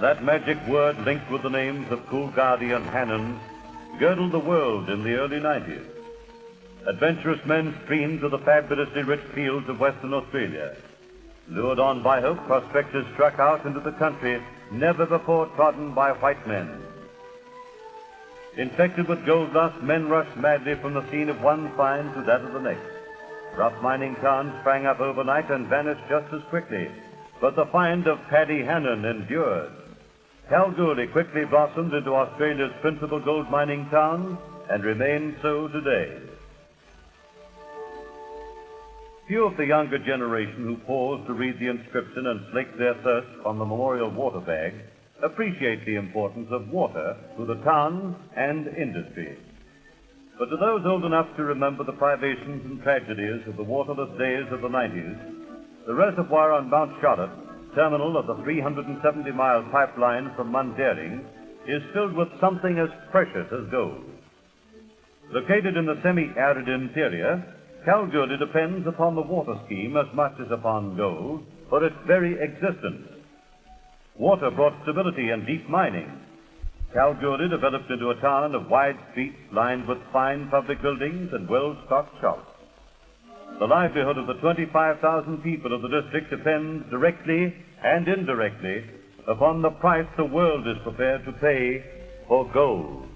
that magic word linked with the names of Coolgardie and Hannon girdled the world in the early 90s. Adventurous men streamed to the fabulously rich fields of Western Australia. Lured on by hope, prospectors struck out into the country never before trodden by white men. Infected with gold lust, men rushed madly from the scene of one find to that of the next. Rough mining towns sprang up overnight and vanished just as quickly, but the find of Paddy Hannon endured. Kalgoorlie quickly blossomed into Australia's principal gold mining town and remains so today. Few of the younger generation who pause to read the inscription and slake their thirst on the memorial water bag appreciate the importance of water to the town and industry. But to those old enough to remember the privations and tragedies of the waterless days of the 90s, the reservoir on Mount Charlotte, terminal of the 370-mile pipeline from Mundaring, is filled with something as precious as gold. Located in the semi-arid interior, Kalgoorlie depends upon the water scheme as much as upon gold for its very existence. Water brought stability and deep mining. Kalgoorlie developed into a town of wide streets lined with fine public buildings and well-stocked shops. The livelihood of the 25,000 people of the district depends directly and indirectly upon the price the world is prepared to pay for gold.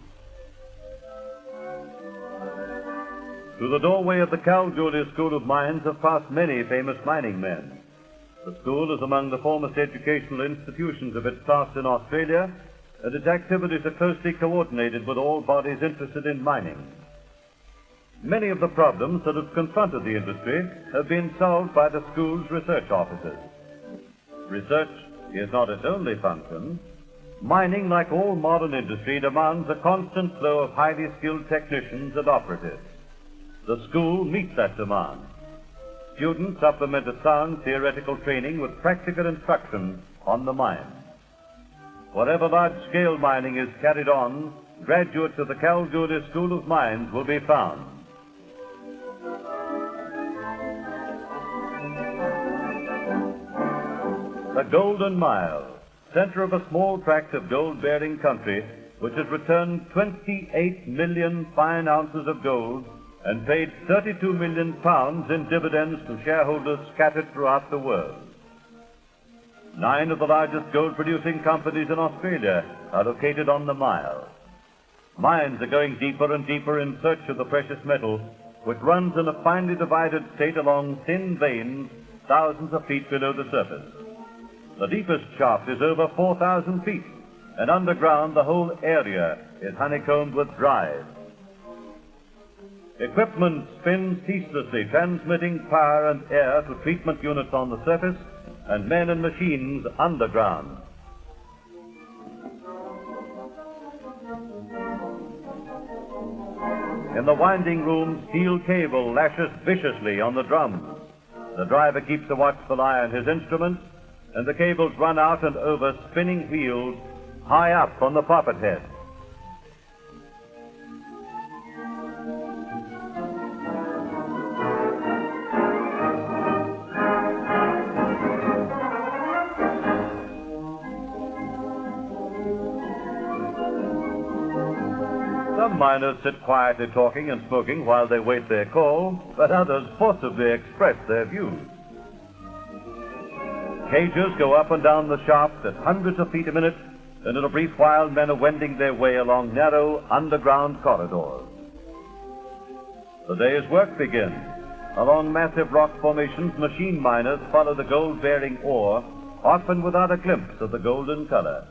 Through the doorway of the Kalgoorlie School of Mines have passed many famous mining men. The school is among the foremost educational institutions of its class in Australia, and its activities are closely coordinated with all bodies interested in mining. Many of the problems that have confronted the industry have been solved by the school's research officers. Research is not its only function. Mining, like all modern industry, demands a constant flow of highly skilled technicians and operatives. The school meets that demand. Students supplement a sound theoretical training with practical instruction on the mine. Wherever large-scale mining is carried on, graduates of the Kalgoorlie School of Mines will be found. The Golden Mile, center of a small tract of gold-bearing country, which has returned 28 million fine ounces of gold and paid 32 million pounds in dividends to shareholders scattered throughout the world. 9 of the largest gold-producing companies in Australia are located on the mile. Mines are going deeper and deeper in search of the precious metal, which runs in a finely divided state along thin veins thousands of feet below the surface. The deepest shaft is over 4,000 feet, and underground the whole area is honeycombed with drives. Equipment spins ceaselessly, transmitting power and air to treatment units on the surface and men and machines underground. In the winding room, steel cable lashes viciously on the drums. The driver keeps a watchful eye on his instruments, and the cables run out and over spinning wheels high up on the poppet head. Some miners sit quietly talking and smoking while they wait their call, but others forcibly express their views. Cages go up and down the shaft at hundreds of feet a minute, and in a brief while men are wending their way along narrow underground corridors. The day's work begins. Along massive rock formations, machine miners follow the gold-bearing ore, often without a glimpse of the golden color.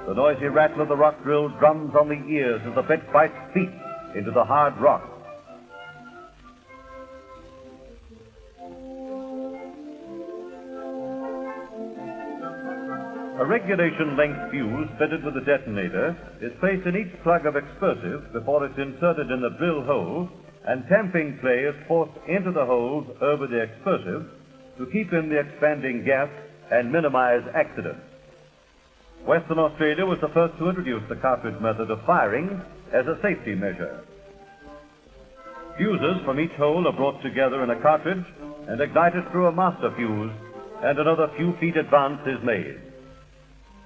The noisy rattle of the rock drill drums on the ears as the bit bites deep into the hard rock. A regulation-length fuse fitted with a detonator is placed in each plug of explosive before it's inserted in the drill hole, and tamping clay is forced into the holes over the explosive to keep in the expanding gas and minimize accidents. Western Australia was the first to introduce the cartridge method of firing as a safety measure. Fuses from each hole are brought together in a cartridge and ignited through a master fuse, and another few feet advance is made.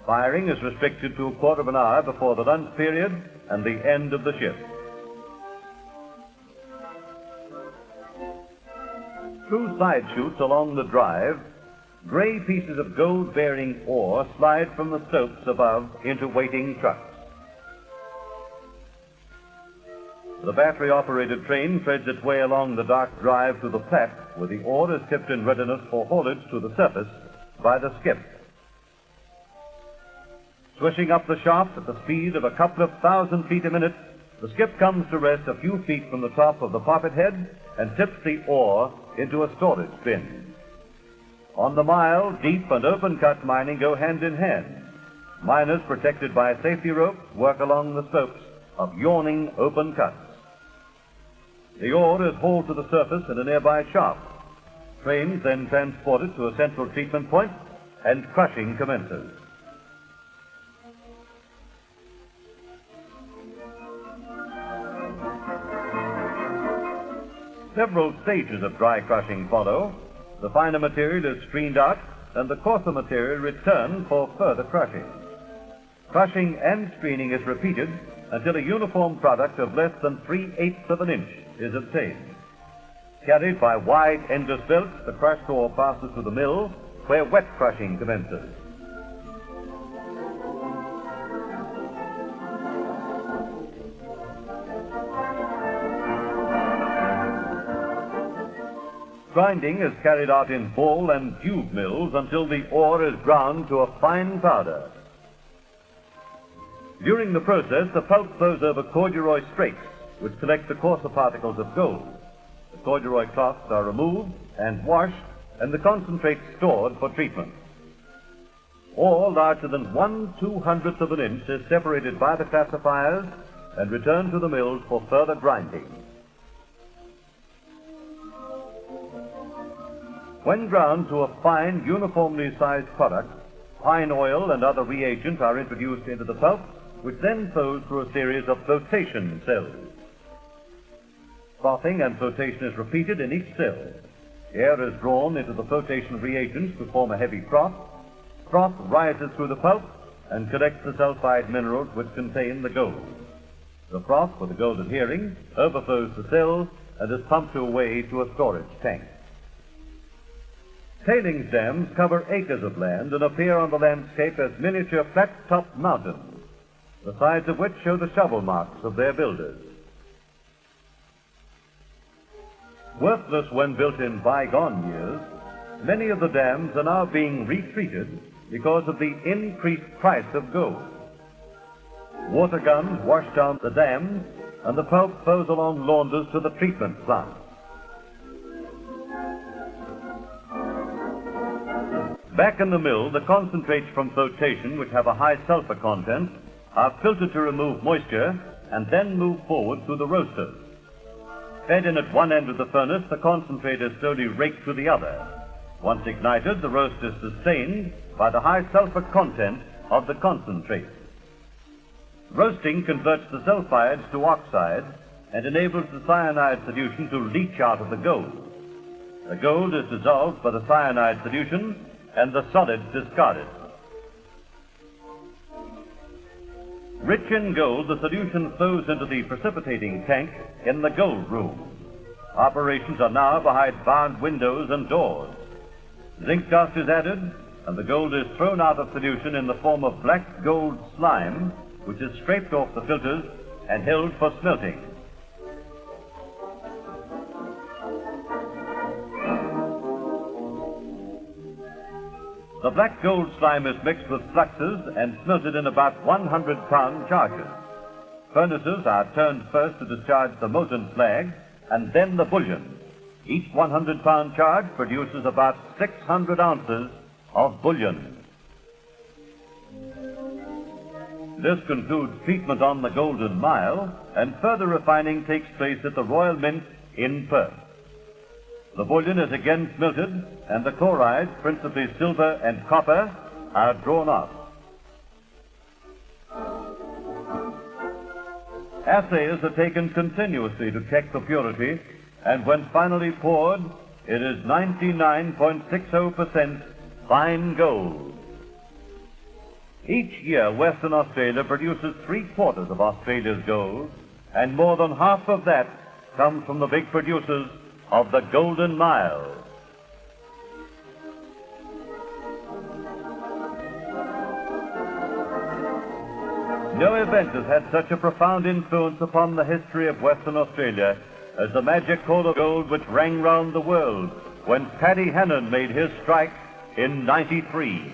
Firing is restricted to a quarter of an hour before the lunch period and the end of the shift. Through side chutes along the drive, gray pieces of gold-bearing ore slide from the stopes above into waiting trucks. The battery-operated train threads its way along the dark drive to the plat, where the ore is tipped in readiness for haulage to the surface by the skip. Swishing up the shaft at the speed of a couple of 1,000 feet a minute, the skip comes to rest a few feet from the top of the poppet head and tips the ore into a storage bin. On the mile, deep and open-cut mining go hand in hand. Miners, protected by safety ropes, work along the slopes of yawning open cuts. The ore is hauled to the surface in a nearby shaft. Trains then transport it to a central treatment point, and crushing commences. Several stages of dry crushing follow. The finer material is screened out, and the coarser material returned for further crushing. Crushing and screening is repeated until a uniform product of less than 3/8 of an inch is obtained. Carried by wide endless belts, the crushed ore passes to the mill, where wet crushing commences. Grinding is carried out in ball and tube mills until the ore is ground to a fine powder. During the process, the pulp flows over corduroy strakes, which collect the coarser particles of gold. The corduroy cloths are removed and washed, and the concentrate stored for treatment. Ore larger than 1/200th of an inch is separated by the classifiers and returned to the mills for further grinding. When ground to a fine, uniformly sized product, pine oil and other reagents are introduced into the pulp, which then flows through a series of flotation cells. Frothing and flotation is repeated in each cell. Air is drawn into the flotation reagents to form a heavy froth. Froth rises through the pulp and collects the sulfide minerals which contain the gold. The froth, with the gold adhering, overflows the cells and is pumped away to a storage tank. Tailings dams cover acres of land and appear on the landscape as miniature flat-topped mountains, the sides of which show the shovel marks of their builders. Worthless when built in bygone years, many of the dams are now being retreated because of the increased price of gold. Water guns wash down the dams, and the pulp flows along launders to the treatment plant. Back in the mill, the concentrates from flotation, which have a high sulfur content, are filtered to remove moisture and then moved forward through the roasters. Fed in at one end of the furnace, the concentrate is slowly raked to the other. Once ignited, the roast is sustained by the high sulfur content of the concentrate. Roasting converts the sulfides to oxides and enables the cyanide solution to leach out of the gold. The gold is dissolved by the cyanide solution and the solids discarded. Rich in gold, the solution flows into the precipitating tank in the gold room. Operations are now behind barred windows and doors. Zinc dust is added, and the gold is thrown out of solution in the form of black gold slime, which is scraped off the filters and held for smelting. The black gold slime is mixed with fluxes and smelted in about 100-pound charges. Furnaces are turned first to discharge the molten slag and then the bullion. Each 100-pound charge produces about 600 ounces of bullion. This concludes treatment on the Golden Mile, and further refining takes place at the Royal Mint in Perth. The bullion is again smelted, and the chlorides, principally silver and copper, are drawn off. Assays are taken continuously to check the purity, and when finally poured, it is 99.60% fine gold. Each year, Western Australia produces 3/4 of Australia's gold, and more than half of that comes from the big producers of the Golden Mile. No event has had such a profound influence upon the history of Western Australia as the magic call of gold which rang round the world when Paddy Hannon made his strike in '93.